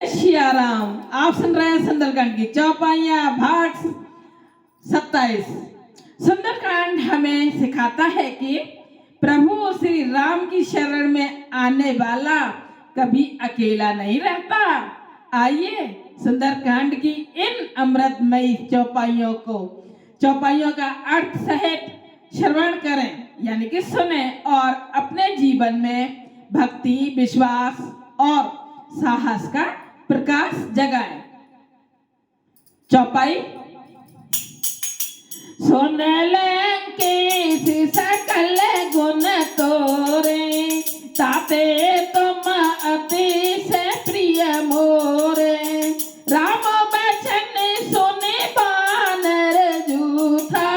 सियाराम। आप सुन रहे हैं सुंदरकांड की चौपाइयां भाग 27। सुंदरकांड हमें सिखाता है कि प्रभु श्री राम की शरण में आने वाला कभी अकेला नहीं रहता। आइए सुंदरकांड की इन अमृतमयी चौपाइयों का अर्थ सहित श्रवण करें, यानी कि सुने और अपने जीवन में भक्ति, विश्वास और साहस का प्रकाश जगाए। चौपाई। सुन लंकेश सकल गुण तोरे, ताते तुम अतिशय प्रिय मोरे। राम बचन सुने बानर जूठा,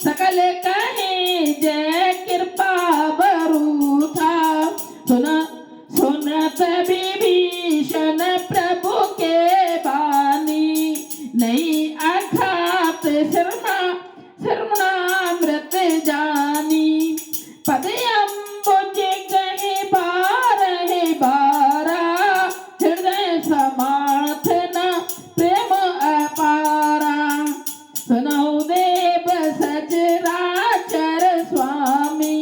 सकल कहे जय कृपा बरूठा। सुनत विभीषण प्रभु के बानी, नहीं अघात शर्मणामृत जानी। पद अम्बुज गहे बारहे बारा, हृदय समार्थना प्रेम अपारा। सुनौ देव सचराचर स्वामी,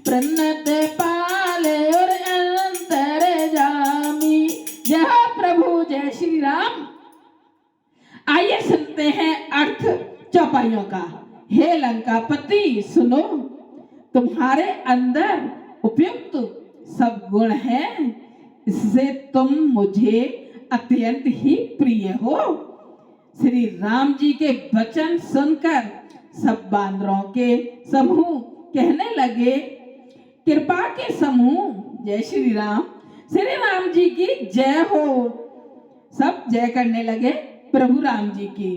प्रणत पाल और अंतर जामी। जय प्रभु, जय श्री राम। आइए सुनते हैं अर्थ चौपाइयों का। हे लंकापति, सुनो, तुम्हारे अंदर उपयुक्त सब गुण हैं, इससे तुम मुझे अत्यंत ही प्रिय हो। श्री राम जी के वचन सुनकर सब बानरों के समूह कहने लगे, कृपा के समूह जय श्री राम, श्री राम जी की जय हो। सब जय करने लगे प्रभु राम जी की।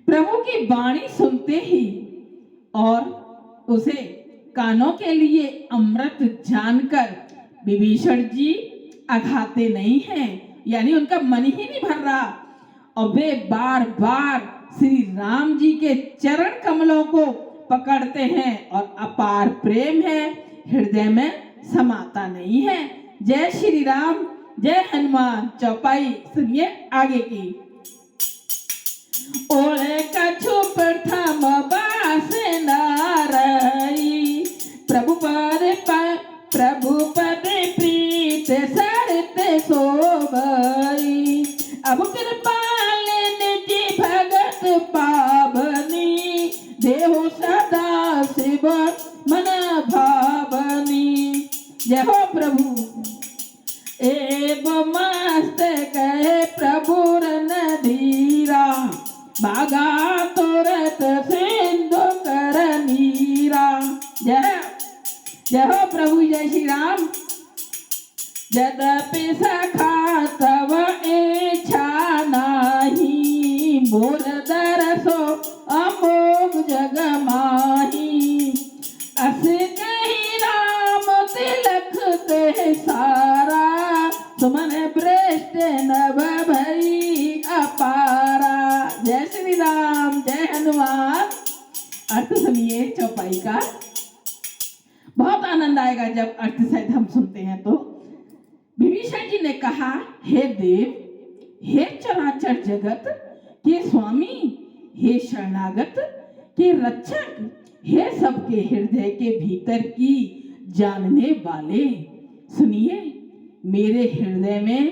प्रभु की वाणी सुनते ही और उसे कानों के लिए अमृत जानकर विभीषण जी अघाते नहीं हैं, यानी उनका मन ही नहीं भर रहा, और वे बार बार श्री राम जी के चरण कमलों को पकड़ते हैं और अपार प्रेम है, हृदय में समाता नहीं है। जय श्री राम, जय हनुमान। चौपाई सुनिए आगे की। ओढ़े कछु प्रथम बास नारई, प्रभु पद प्रीत सरित शोभई। अब कृपाल निज भगत पावनी, देहो सदा शिव मन भावनी। जय हो प्रभु। एव मस्त कहे प्रभु रणधीरा, बागा तुरत सिंधु कर नीरा। जय हो प्रभु, जय श्री राम। यद्यपि सखा तव इच्छा नाही, मोर दरसो अमोघ जग माही। अस कही राम तिलक ते सारा, सुमन भ्रष्ट नभ भई अपारा। जय श्री राम, जय हनुमान। अर्थ सुनिए चौपाई का। बहुत आनंद आएगा जब अर्थ सहित हम सुनते हैं तो। विभीषण जी ने कहा, हे देव, हे चराचर जगत के स्वामी, हे शरणागत के रक्षक, हे सबके हृदय के भीतर की जानने वाले, सुनिए, मेरे हृदय में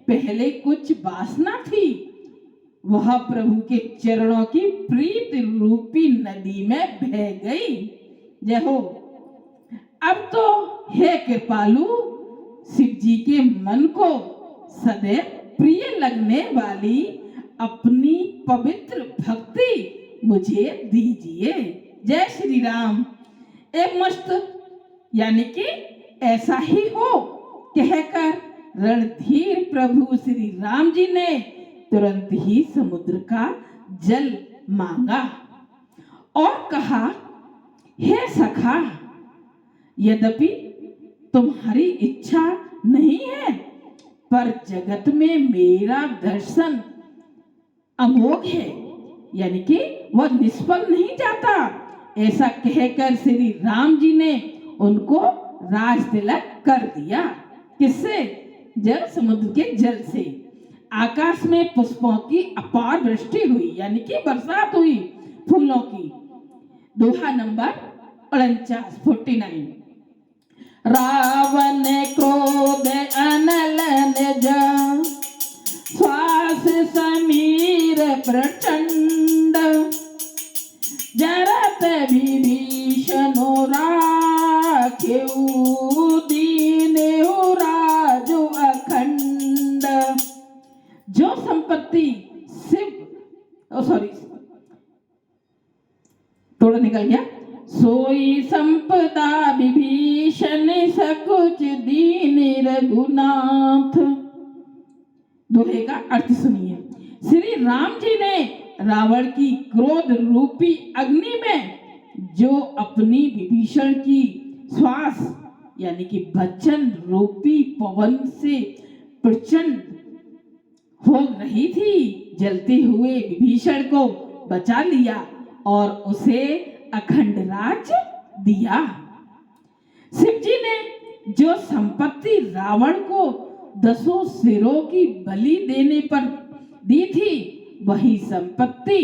पहले कुछ वासना थी, वह प्रभु के चरणों की प्रीत रूपी नदी में बह गई। जय हो। अब तो हे कृपालु, शिव जी के मन को सदैव प्रिय लगने वाली अपनी पवित्र भक्ति मुझे दीजिए। जय श्री राम। एक मस्त, यानी कि ऐसा ही हो कहकर रणधीर प्रभु श्री राम जी ने तुरंत ही समुद्र का जल मांगा और कहा, हे सखा, यद्यपि तुम्हारी इच्छा नहीं है, पर जगत में मेरा दर्शन अमोघ है, यानी कि वह निष्फल नहीं जाता। ऐसा कहकर श्री राम जी ने उनको राज तिलक कर दिया। किससे? जल समुद्र के जल से। आकाश में पुष्पों की अपार वृष्टि हुई, यानी कि बरसात हुई फूलों की। दोहा नंबर 49। रावण क्रोध अनल निज, श्वास समीर प्रचंड, जरत विभीषणो राखेउ, दीनेउ राजु अखंड। जो संपत्ति थोड़ा निकल गया। सोई संपदा विभीषण सकुच दीन रघुनाथ। दोहे का अर्थ सुनिए। श्री राम जी ने रावण की क्रोध रूपी अग्नि में जो अपनी विभीषण की श्वास यानी कि वचन रूपी पवन से प्रचंड हो रही थी, जलते हुए विभीषण को बचा लिया और उसे अखंड राज दिया। शिव जी ने जो संपत्ति रावण को 10 सिरों की बलि देने पर दी थी, वही संपत्ति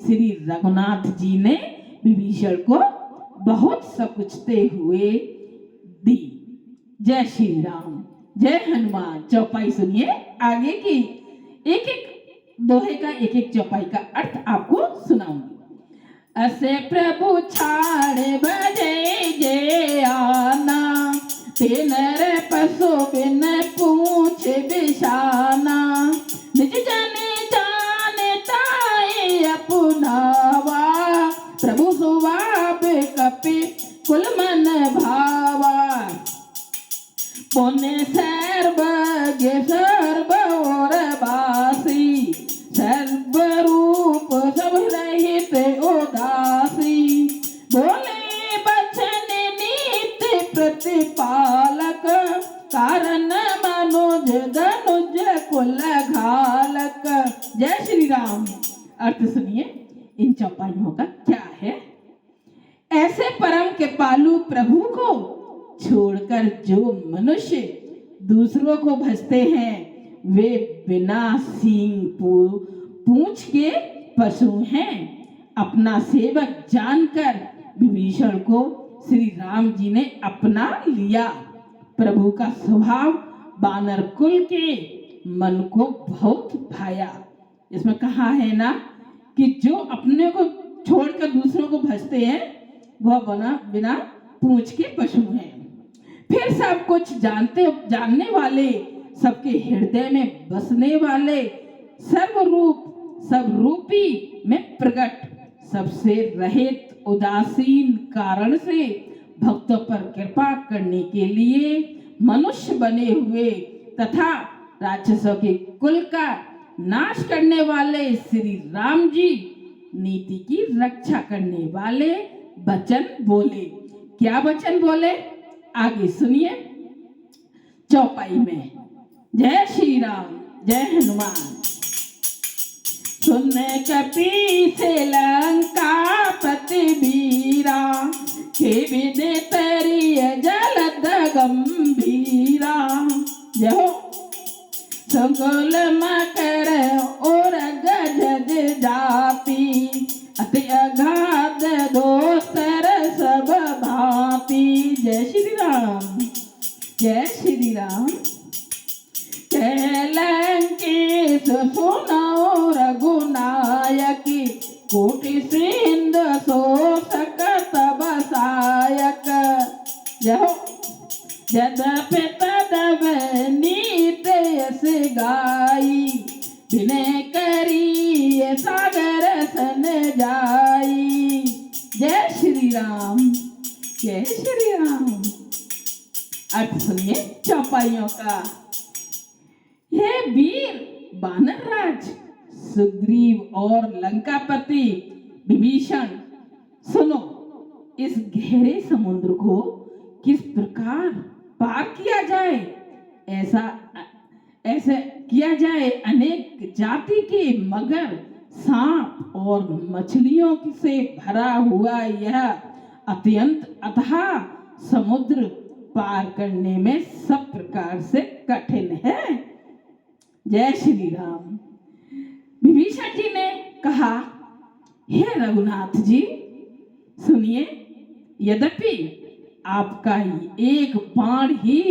श्री रघुनाथ जी ने विभीषण को बहुत सकुचते हुए दी। जय श्री राम, जय हनुमान। चौपाई सुनिए आगे की। एक एक दोहे का एक एक चौपाई का अर्थ आपको सुनाऊंगी। असे प्रभु छाड़े बजे जे आना, तेनर पशु बिन पूछ बिशाना, निज जने जाने ताए अपनावा, प्रभु सुवाब कपि कुल मन भावा, पुण्य सर्वज्ञ सर्व और बासी, सर्वरूप सब रहित उदासी, बोले बचन नीति प्रतिपालक, कारण मनोज धनुज कुल घालक। जय श्री राम। अर्थ सुनिए इन चौपाइयों का क्या है। ऐसे परम कृपालु प्रभु को छोड़कर जो मनुष्य दूसरों को भजते हैं, वे बिना सींग पूंछ के पशु हैं। अपना सेवक जानकर विभीषण को श्री राम जी ने अपना लिया। प्रभु का स्वभाव बानर कुल के मन को बहुत भाया। इसमें कहा है ना कि जो अपने को छोड़कर दूसरों को भजते हैं, वह बिना पूंछ के पशु हैं। फिर सब कुछ जानने वाले, सबके हृदय में बसने वाले, सब रूपी में प्रकट, सबसे रहित उदासीन कारण से भक्तों पर कृपा करने के लिए मनुष्य बने हुए तथा राक्षसों के कुल का नाश करने वाले श्री राम जी नीति की रक्षा करने वाले वचन बोले। क्या वचन बोले आगे सुनिए चौपाई में। जय श्री राम, जय हनुमान। सुन कपि से लंका पति वीरा, के विदे तरिय जलद गंभीरा। जय हो। सकुल मकर और गजज जाति, अति अगाध दोस्तर सब भांति। जय श्री राम, जय श्री राम। लंकेश सुनो रघुनायकी, कोटि सिंध शोषक तब सायक। जय यद्यपि तदव नीत यस गाई, विनय करिय सागर सन जाई। जय श्री राम, जय श्री राम। अर्थ सुनिए चौपाइयों का। हे वीर वानर राज सुग्रीव और लंकापति विभीषण, सुनो, इस गहरे समुद्र को किस प्रकार पार किया जाए। ऐसे किया जाए। अनेक जाति के मगर, सांप और मछलियों से भरा हुआ यह अत्यंत अथाह समुद्र पार करने में सब प्रकार से कठिन है। जय श्री राम। विभीषण जी ने कहा, हे रघुनाथ जी सुनिए, यद्यपि आपका एक बाण ही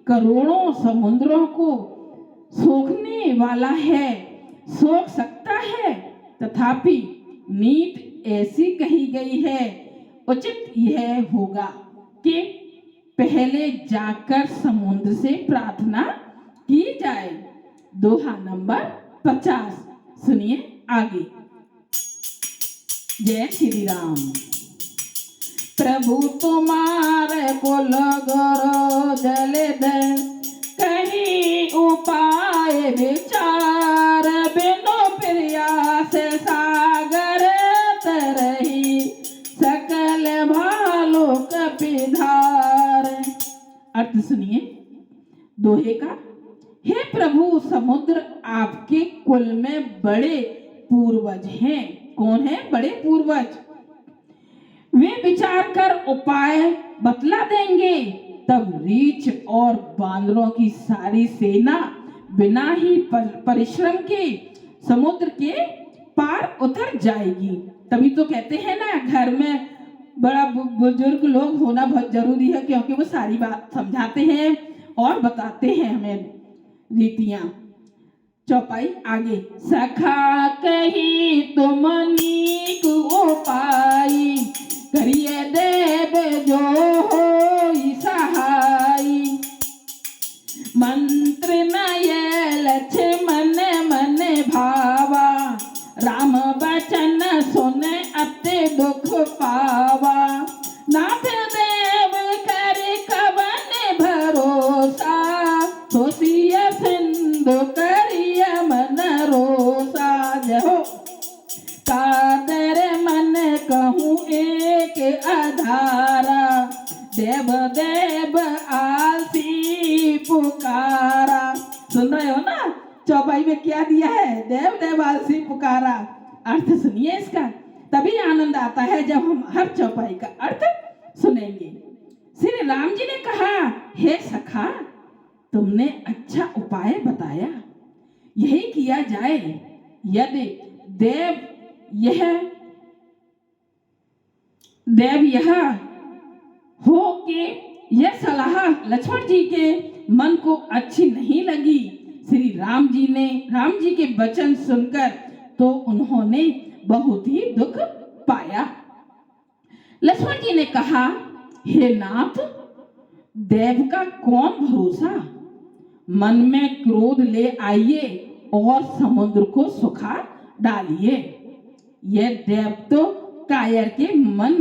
करोड़ों समुद्रों को सोखने वाला है, सोख सकता है, तथापि नीति ऐसी कही गई है, उचित यह होगा कि पहले जाकर समुद्र से प्रार्थना की जाए। दोहा नंबर 50। सुनिए आगे। जय श्री राम। प्रभु तुम्हारे कुल गुरु जलधर, कहीं उपाय विचार, बिनु प्रयास सागर तरही, सकल भालो कपिधार। अर्थ सुनिए दोहे का। हे प्रभु, समुद्र आपके कुल में बड़े पूर्वज हैं। कौन है बड़े पूर्वज? वे विचार कर उपाय बतला देंगे, तब रीछ और बांदरों की सारी सेना बिना ही परिश्रम के समुद्र के पार उतर जाएगी। तभी तो कहते हैं ना, घर में बड़ा बुजुर्ग लोग होना बहुत जरूरी है, क्योंकि वो सारी बात समझाते हैं और बताते हैं हमें रीतियां। चौपाई आगे। सखा कही तुम नीक उपाय, करिए देव जो होई सहाय। मंत्र नये लक्ष्मण मन भावा, राम बचन सुने अति दुख पावा। नाथ देव कर कवन भरोसा, सोसिय सिंधु करिय मन रोसा। जहो कादर मन कहूँ एक आधारा, देव देव आलसी पुकारा। सुन रहे हो ना चौपाई में क्या दिया है? देव देव आलसी पुकारा। अर्थ सुनिए इसका, तभी आनंद आता है जब हम हर चौपाई का अर्थ सुनेंगे। श्री राम जी ने कहा, हे सखा, तुमने अच्छा उपाय बताया, यही किया जाए। यदि देव यह हो कि यह सलाह लक्ष्मण जी के मन को अच्छी नहीं लगी, श्री राम जी के वचन सुनकर तो उन्होंने बहुत ही दुख पाया। लक्ष्मण जी ने कहा, हे नाथ, देव का कौन भरोसा, मन में क्रोध ले आइए और समुद्र को सुखा डालिए। यह देव तो कायर के मन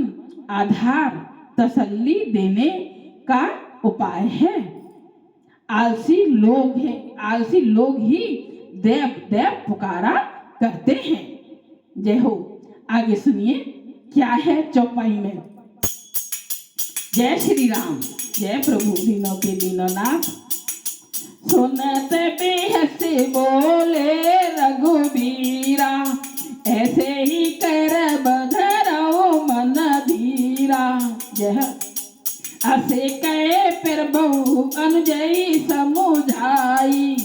आधार तसल्ली देने का उपाय है। आलसी लोग ही देव देव पुकारा करते हैं। जय हो। आगे सुनिए क्या है चौपाई में। जय श्री राम। जय प्रभु दीनों के दीननाथ। सुनत बेहस बोले रघुबीरा, ऐसे ही कर बधरो मन धीरा। जय असे कहे फिर बहु अनुजयी समुझाई,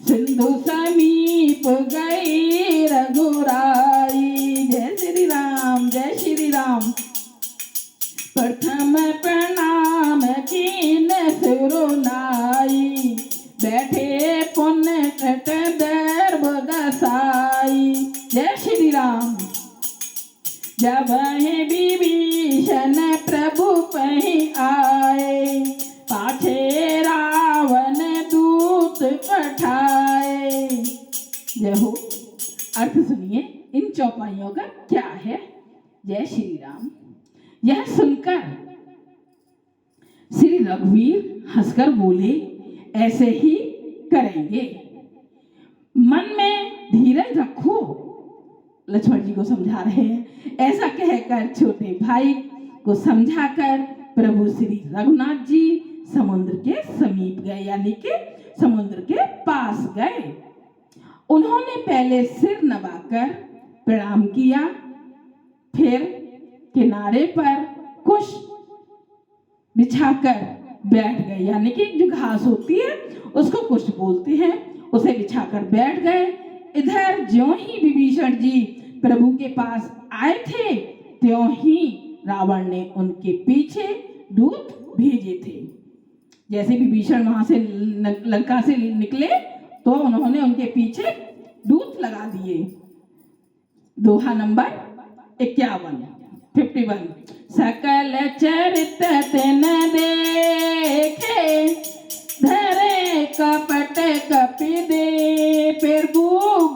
सिंधु समीप गई रघुराई। जय श्री राम। जय श्री राम। प्रथम प्रणाम कीन सुरुनाई, बैठे पुण्य तट दर्भ दसाई। जय श्री राम। जब विभीषण प्रभु पहि आए, पाछे रावण दूत पठाए। जय हो। अर्थ सुनिए इन चौपाइयों का क्या है। जय श्री राम। यह सुनकर श्री रघुवीर हंसकर बोले, ऐसे ही करेंगे, मन में धीरज रखो। लक्ष्मण जी को समझा रहे हैं। ऐसा कहकर छोटे भाई को समझाकर प्रभु श्री रघुनाथ जी समुद्र के समीप गए, यानी कि समुद्र के पास गए। उन्होंने पहले सिर नवाकर प्रणाम किया, फिर किनारे पर कुछ बिछाकर बैठ गए, यानी कि जो घास होती है उसको कुछ बोलते हैं, उसे बिछाकर बैठ गए। इधर ज्यों ही विभीषण जी प्रभु के पास आए थे, त्यों ही रावण ने उनके पीछे दूत भेजे थे। जैसे विभीषण वहां से लंका से निकले तो उन्होंने उनके पीछे दूत लगा दिए। दोहा नंबर 51। सकल चरित तिन देखे, धरे कपट कपि दे, प्रभु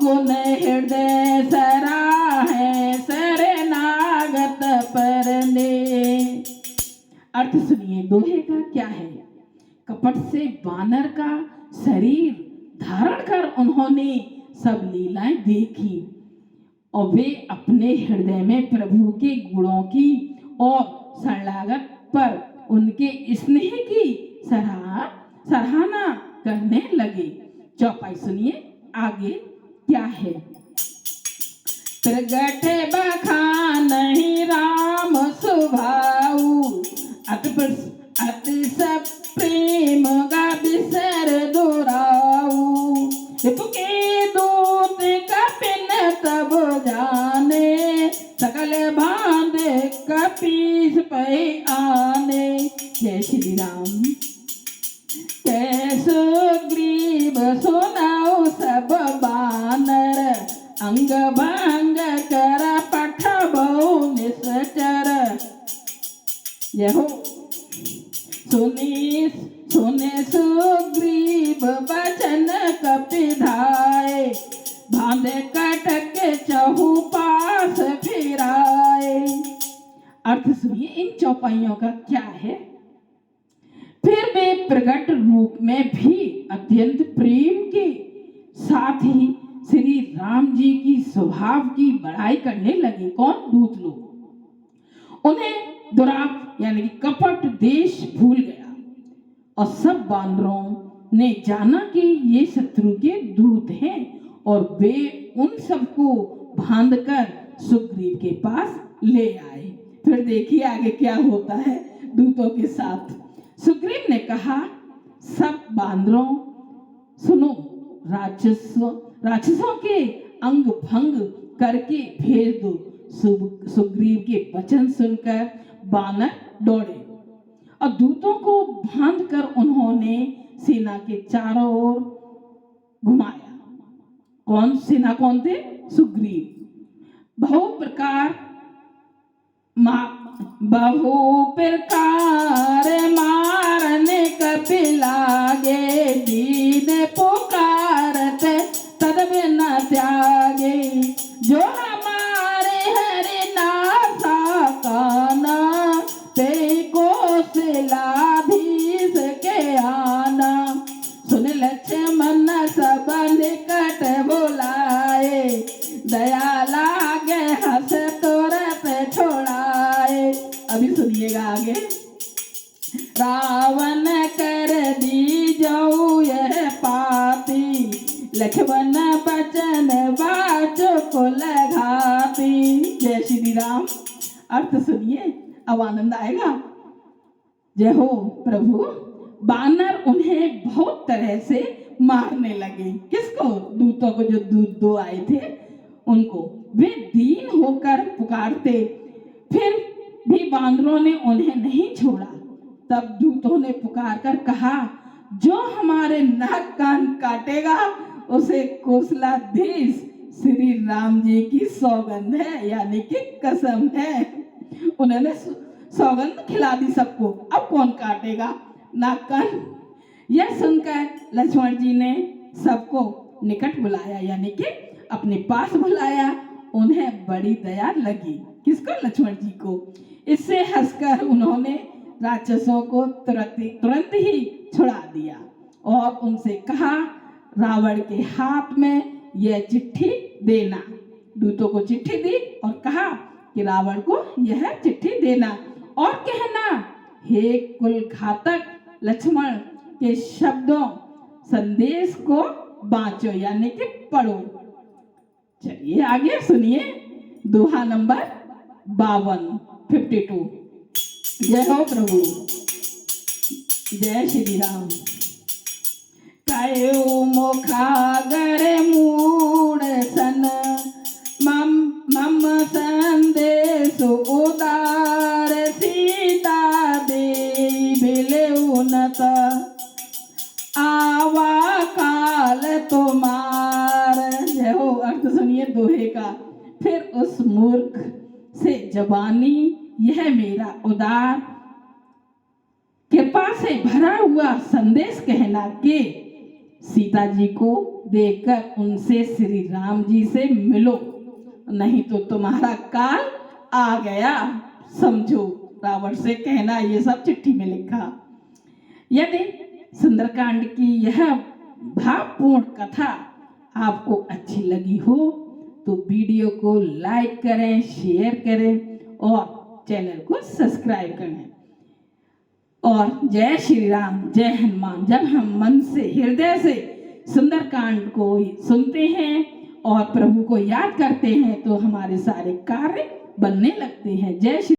गुण हृदय सराहे, शरणागत परने। अर्थ सुनिए दोहे का क्या है। कपट से वानर का शरीर धारण कर उन्होंने सब लीलाएं देखी और वे अपने हृदय में प्रभु के गुणों की और शरणागत पर उनके स्नेह की सराहना करने लगे। चौपाई सुनिए आगे क्या है। प्रगट बखान ही राम स्वभाव, अति सब प्रेम का बिसर दोराऊ, के दूत कपिन तब जाने, सकल भांद कपीस पे आने। जय श्री राम। कैसो ग्रीब सुनाओ सब बानर, अंग भंग कर पठबो निश्चर। यहो सुने सुग्रीव बचन कपिधाए, बांधे कटक चहु पास फिराए। अर्थ सुनिए इन चौपाइयों का क्या है। फिर वे प्रकट रूप में भी अत्यंत प्रेम के साथ ही श्री राम जी की स्वभाव की बड़ाई करने लगे। कौन? दूत लोग। उन्हें दुराप यानी कि कपट देश भूल गया और सब बानरों ने जाना कि ये शत्रु के दूत हैं और वे उन सबको बांधकर सुग्रीव के पास ले आए। फिर देखिए आगे क्या होता है दूतों के साथ। सुग्रीव ने कहा, सब बानरों सुनो, राक्षसों के अंग भंग करके भेज दो। सुग्रीव के वचन सुनकर बानर दौड़े और दूतों को बांधकर उन्होंने सेना के चारों ओर घुमाया। कौन सेना कौन थे? सुग्रीव। बहु प्रकार मारने कपि लागे, दीन पुकारत तद बिना त्यागे। जो हमारे हरि नाथा काना, ते को सिलाधीश के आना। सुन लक्ष्मण सब निकट बुलाए, दया लागे हंस तुरंत छोड़ाए। अभी सुनिएगा आगे। रावण कर दी जाऊ यह पापी, लक्ष्मण बचन बाचो को लगाती। जय श्री राम। अर्थ सुनिए अब आनंद आएगा। जय हो प्रभु। बानर उन्हें बहुत तरह से मारने लगे। किसको? दूतों को, जो दूत दो आए थे उनको। वे दीन होकर पुकारते, फिर भी बानरों ने उन्हें नहीं छोड़ा। तब दूतों ने पुकार कर कहा, जो हमारे नाक कान काटेगा उसे कौशलाधीश श्री राम जी की सौगंध है, यानी कि कसम है। उन्होंने सौगंध खिला दी सबको। अब कौन काटेगा नाक कान? यह सुनकर लक्ष्मण जी ने सबको निकट बुलाया, यानी कि अपने पास बुलाया। उन्हें बड़ी दया लगी। किसको? लक्ष्मण जी को। इससे हंसकर उन्होंने राक्षसों को तुरंत ही छुड़ा दिया और उनसे कहा, रावण के हाथ में यह चिट्ठी देना। दूतों को चिट्ठी दी और कहा कि रावण को यह चिट्ठी देना और कहना, हे कुल घातक लक्ष्मण के शब्दों संदेश को बांचो, यानी कि पढ़ो। चलिए आगे सुनिए दोहा नंबर 52। जय हो प्रभु। जय श्री राम। आयो मुखागर मूड सन मम संदेश उदार सीता दे भिले उन्नत आवा काल तुम्हार। जय हो। अर्थ सुनिए दोहे का। फिर उस मूर्ख से जवानी यह मेरा उदार कृपा से भरा हुआ संदेश कहना कि सीता जी को देखकर उनसे श्री राम जी से मिलो, नहीं तो तुम्हारा काल आ गया समझो। रावण से कहना, ये सब चिट्ठी में लिखा। यदि सुंदरकांड की यह भावपूर्ण कथा आपको अच्छी लगी हो तो वीडियो को लाइक करें, शेयर करें और चैनल को सब्सक्राइब करें। और जय श्री राम, जय हनुमान। जब हम मन से, हृदय से सुंदरकांड को सुनते हैं और प्रभु को याद करते हैं तो हमारे सारे कार्य बनने लगते हैं। जय श्री